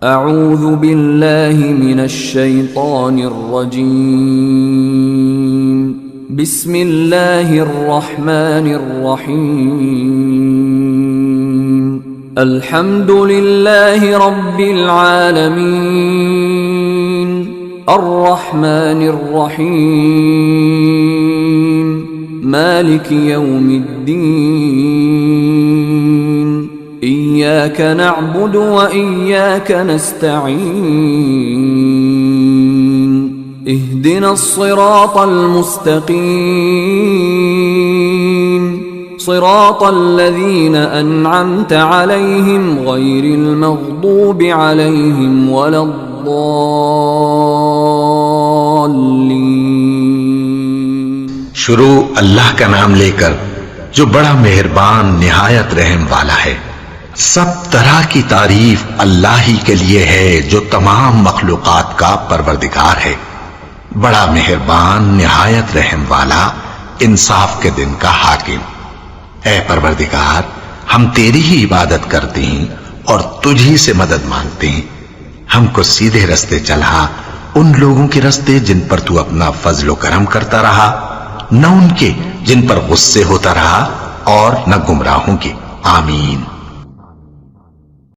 अऊज़ु बिल्लाहि मिनश शैतानिर रजीम। बिस्मिल्लाहिर रहमानिर रहीम। अल्हम्दुलिल्लाहि रब्बिल आलमीन। अर्रहमानिर रहीम। मालिकि यौमिद्दीन। इय्याक नअबुदु व इय्याक नस्तईन। इहदिनस सिरातल मुस्तकीम। सिरातल लज़ीना अनअमत अलैहिम गैरिल मग़दूबि अलैहिम वलद्दाल्लीन। शुरू अल्लाह का नाम लेकर जो बड़ा मेहरबान निहायत रहम वाला है। सब तरह की तारीफ अल्लाह ही के लिए है जो तमाम मखलूकात का परवरदिगार है, बड़ा मेहरबान निहायत रहम वाला, इंसाफ के दिन का हाकिम। ऐ परवरदिगार, हम तेरी ही इबादत करते हैं और तुझी से मदद मांगते हैं। हमको सीधे रास्ते चला, उन लोगों के रास्ते जिन पर तू अपना फजलो करम करता रहा, न उनके जिन पर गुस्से होता रहा और न गुमराहों के। आमीन।